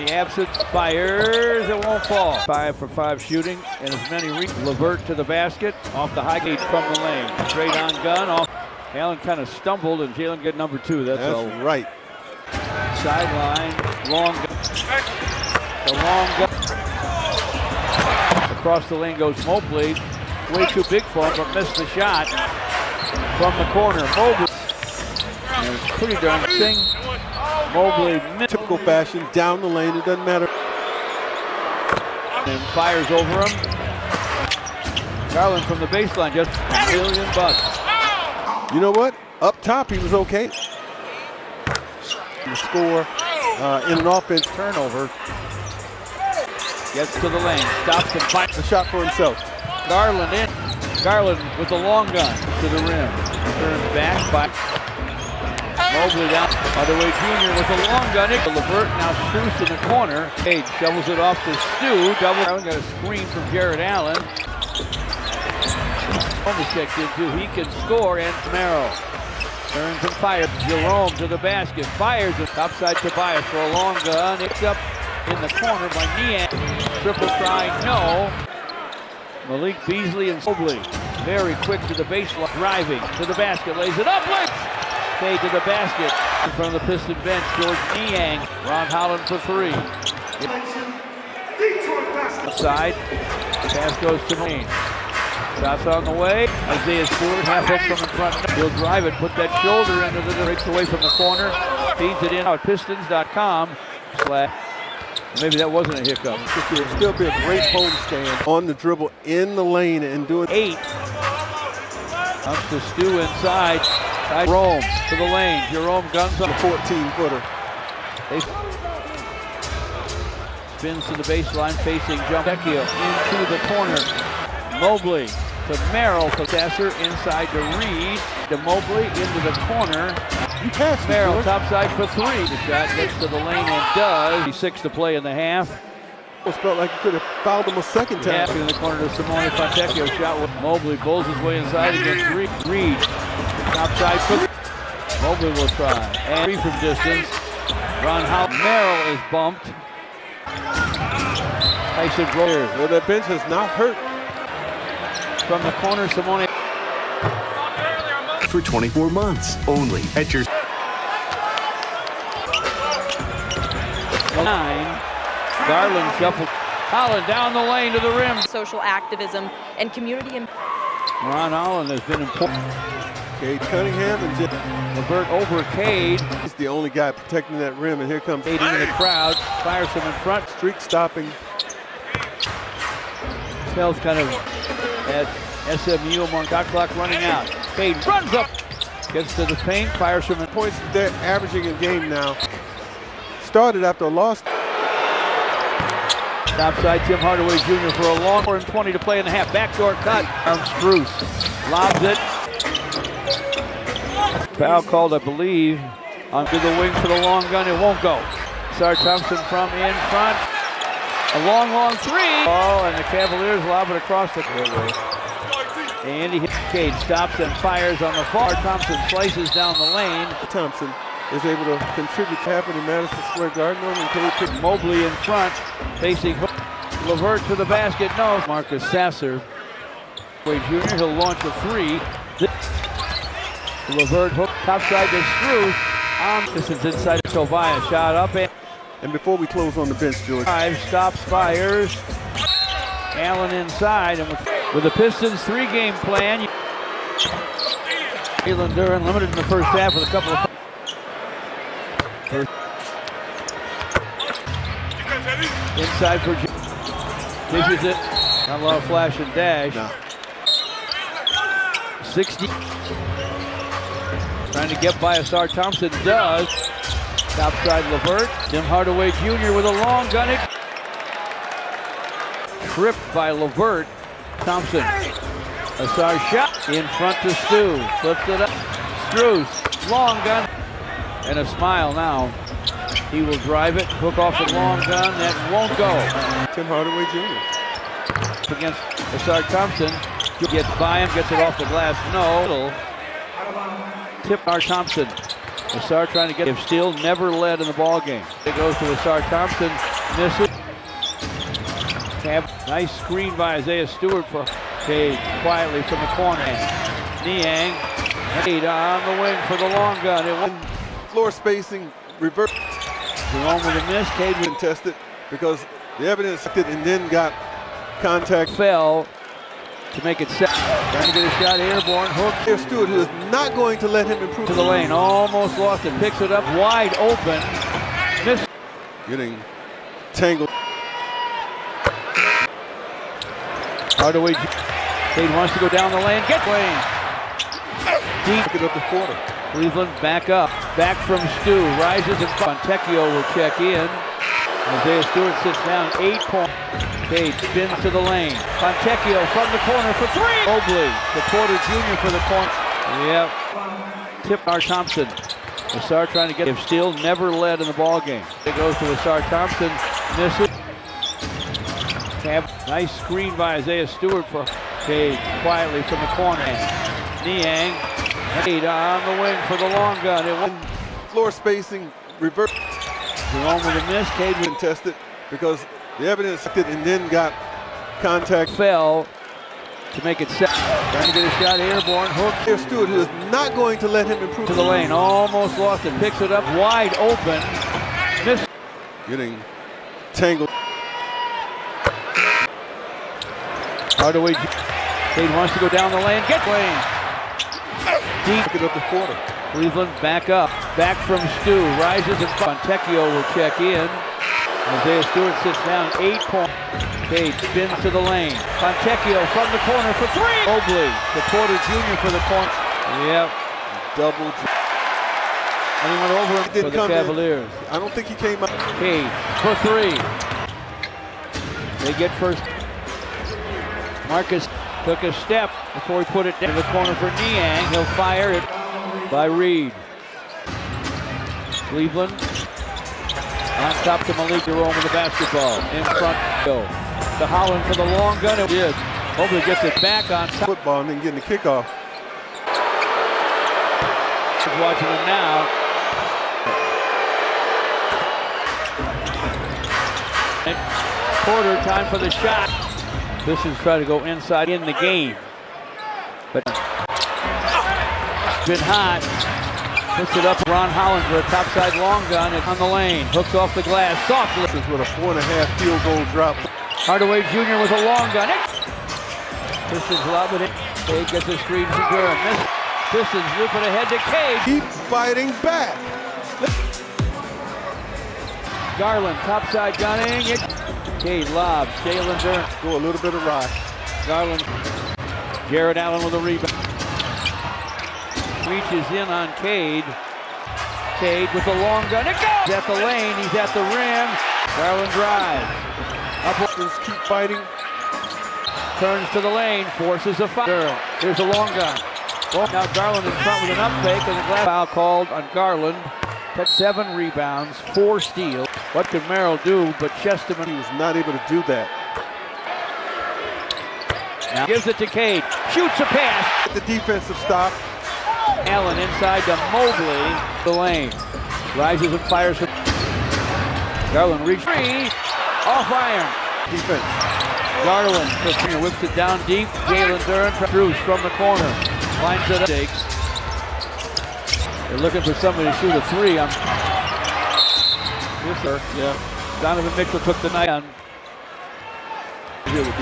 the absence, fires, it won't fall. 5 for 5 shooting, and as many Levert to the basket, off the high gate from the lane. Straight on gun, off. Allen kind of stumbled, and Jalen get number 2. That's right. Sideline, long gun. The long gun. Across the lane goes Mobley. Way too big for him, but missed the shot from the corner. Mobley. And pretty darn thing. Mobley, typical fashion, down the lane, it doesn't matter. And fires over him. Garland from the baseline, just $1 million. You know what? Up top, he was okay. The score in an offense turnover. Gets to the lane, stops and finds a shot for himself. Garland in. Garland with the long gun to the rim. Turns back by Mobley down. Hardaway Jr. with the long gun. Levert now Strus in the corner. Cade shovels it off to Stu. Double. Got a screen from Jared Allen. Almost checked into. He can score, and Merrill turns and fires. Jerome to the basket. Fires it. Topside Tobias for a long gun. It's up in the corner by Niang. Triple try, no. Malik Beasley and Mobley. Very quick to the baseline. Driving to the basket. Lays it up. Blitz. Cade to the basket. In front of the Piston bench. George Niang. Ron Holland for 3. Outside. Pass goes to Maine. Shots on the way. Isaiah Stewart half up from in front. He'll drive it. Put that shoulder into the breaks away from the corner. Feeds it in at Pistons.com. Maybe that wasn't a hiccup. It would still be a great home stand on the dribble in the lane and doing 8. Comes to Stu inside. Jerome to the lane. Jerome guns up. A 14-footer. Spins to the baseline, facing Vecchio into the corner. Mobley to Merrill for Sasser, inside to Reed. To Mobley into the corner. Merrill topside for 3. The shot gets to the lane and does. 6 to play in the half. Almost felt like he could have fouled him a second time. Half in the corner to Simone Fontecchio. Shot with Mobley. Bowls his way inside against Reed. Reed topside for Mobley will try. And 3 from distance. Ron Howell. Merrill is bumped. Tyson Broyer. Well, that bench has not hurt. From the corner, Simone. For 24 months, only at your 9. Garland shuffled. Holland down the lane to the rim. Social activism and community. Ron Holland has been important. Cade Cunningham and Levert over Cade. He's the only guy protecting that rim, and here comes Cade into the crowd. Fires him in front. Streak stopping. Smells kind of at SMU among shot clock running out. Cade runs up, gets to the paint, fires from the points they're averaging in game now. Started after a loss. Topside Tim Hardaway Jr. for a long 4:20 to play in the half. Backdoor cut from Strus. Lobs it. Foul called, I believe, onto the wing for the long gun. It won't go. Sarge Thompson from in front. A long 3. Oh, and the Cavaliers lob it across the fairway. And he hits Cade, stops and fires on the far. Thompson slices down the lane. Thompson is able to contribute to happen in Madison Square Garden. And Cade picked Mobley in front, facing Levert to the basket. No. Marcus Sasser. Wade Jr. He'll launch a 3. Levert hook topside to Strus. This is inside to Tobias. Shot up and before we close on the bench, George. 5 stops, fires. Allen inside, and with the Pistons' 3-game plan, Jalen Duren limited in the first half with a couple of. Inside for dishes it. Not a lot of flash and dash. No. 60. Trying to get by Asar Thompson does. Topside Levert. Tim Hardaway Jr. with a long gun. Tripped by Levert. Thompson. Asar shot in front to Stu. Flips it up. Strus. Long gun. And a smile now. He will drive it. Hook off the long gun. That won't go. Tim Hardaway Jr. Against Asar Thompson. Gets by him. Gets it off the glass. No. Tip our Thompson. Asar trying to get him still never led in the ball game. It goes to Asar Thompson, misses. Nice screen by Isaiah Stewart for Cade quietly from the corner. Niang on the wing for the long gun. It went Floor spacing, reverse. Jerome with a miss. Cade Contested because the evidence and then got contact. fell to make it 7. Trying to get a shot airborne. Hook There's Stewart, who is not going to let him improve. to the lane. Almost lost it. Picks it up wide open. Miss. Getting tangled. Hardaway. Cade wants to go down the lane. Get lane. Deep. Pick it up the quarter. Cleveland back up. Back from Stu. Rises and Fontecchio will check in. Isaiah Stewart sits down. 8 points. Cade spins to the lane. Fontecchio from the corner for 3. Mobley. The Porter Jr. for the point. Yep. Tip Asar Thompson. Asar trying to get him still never led in the ball game. It goes to Asar Thompson. Misses. Nice screen by Isaiah Stewart for Cade quietly from the corner. Niang. Cade on the wing for the long gun. It went Floor spacing, reverse. Jerome with a miss. Cade Contested because the evidence and then got contact. fell to make it 7. Trying to get a shot airborne. Hook There's Stewart, who is not going to let him improve. to the lane. Almost lost it. Picks it up wide open. Miss. Getting tangled. Hardaway. Cade wants to go down the lane. Get lane. Deep. Pick it up the quarter. Cleveland back up. Back from Stu. Rises and Fontecchio will check in. Isaiah Stewart sits down. 8 points. Cade spins to the lane. Fontecchio from the corner for 3. Mobley. The Porter Jr. for the point. Yep. Double. And he went over him Didn't for the come in. Cavaliers. I don't think he came out. Cade for 3. They get first. Marcus took a step before he put it down to the corner for Niang. He'll fire it by Reed. Cleveland on top to Malik Jerome with the basketball. In front, go. To Holland for the long gun. It did. Hopefully gets it back on top. Football and then getting the kickoff. Watching him now. Porter, time for the shot. Pistons try to go inside in the game. But been hot. Puts it up. Ron Holland for a topside long gun. It's on the lane. Hooks off the glass. Softly. With a 4.5 field goal drop. Hardaway Jr. with a long gun. Pistons lob it in. Cade gets a screen from Durham. Pistons loop it ahead to Cade. Keep fighting back. Garland, topside gunning. Cade lobs. Jalen Durham. Go a little bit awry. Garland. Jared Allen with a rebound. Reaches in on Cade. Cade with the long gun. It goes! He's at the lane. He's at the rim. Garland drives. Pistons keep fighting. Turns to the lane. Forces a foul. Here's a long gun. Well, now Garland in front with an up fake, and the glass foul called on Garland. That's 7 rebounds, 4 steals. What could Merrill do? But Chesterman, He was not able to do that. now gives it to Cade. Shoots a pass. At the defensive stop. Allen inside to Mobley. The lane. Rises and fires. Garland reaches 3. Off iron. Defense. Garland whips it down deep. Jalen Durham. Bruce from the corner. Lines it up. They're looking for somebody to shoot a 3. Yes, sir. Yeah. Donovan Mitchell took the night on.